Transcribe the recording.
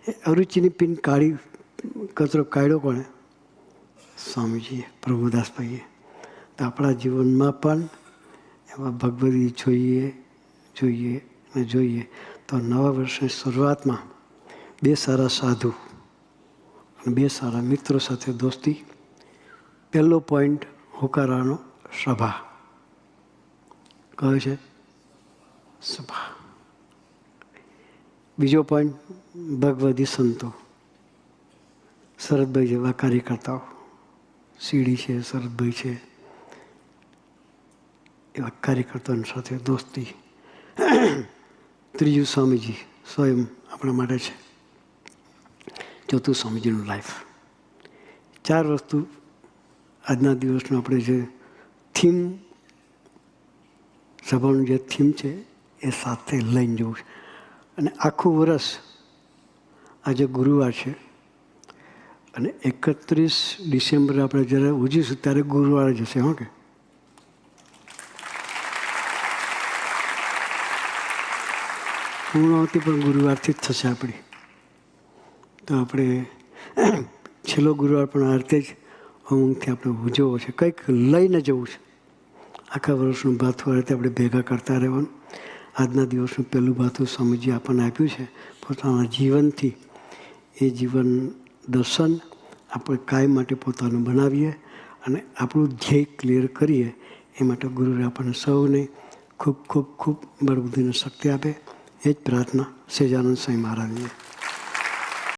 એ અરુચિની pin કચરો કાઢ્યો કોણે? સ્વામીજીએ, પ્રભુદાસભાઈએ. તો આપણા જીવનમાં પણ એમાં ભગવદી જોઈએ અને જોઈએ. તો નવા વર્ષની શરૂઆતમાં 2 સારા સાધુ અને 2 સારા મિત્રો સાથે દોસ્તી. પહેલો પોઈન્ટ હોકારાનો સભા. કહે છે સભા. બીજો પોઈન્ટ ભગવદી સંતો, શરદભાઈ જેવા કાર્યકર્તાઓ, સીડી છે, શરદભાઈ છે, એવા કાર્યકર્તાઓની સાથે દોસ્તી. ત્રીજું સ્વામીજી સ્વયં આપણા માટે છે. ચોથું સ્વામીજીનું લાઈફ. 4 વસ્તુ આજના દિવસનું આપણે જે થીમ, સભાનું જે થીમ છે એ સાથે લઈને જવું છે. અને આખું વર્ષ આજે ગુરુવાર છે અને 31 ડિસેમ્બરે આપણે જ્યારે ઉજવીશું ત્યારે ગુરુવાર જ હશે. કે પૂર્ણાવતી પણ ગુરુવારથી જ થશે આપણી. તો આપણે છેલ્લો ગુરુવાર પણ આ રીતે જ ઉમંગથી આપણે ઉજવવો છે. કંઈક લઈને જવું છે. આખા વર્ષનું ભાથું આ રીતે આપણે ભેગા કરતા રહેવાનું. આજના દિવસનું પહેલું ભાથું સ્વામીજી આપણને આપ્યું છે. પોતાના જીવનથી એ જીવન દર્શન આપણે કાયમ માટે પોતાનું બનાવીએ અને આપણું ધ્યેય ક્લિયર કરીએ. એ માટે ગુરુએ આપણને સૌને ખૂબ ખૂબ ખૂબ બળબુદ્ધિને શક્તિ આપે. એ જ પ્રાર્થના સહજાનંદ સ્વામી મહારાજને.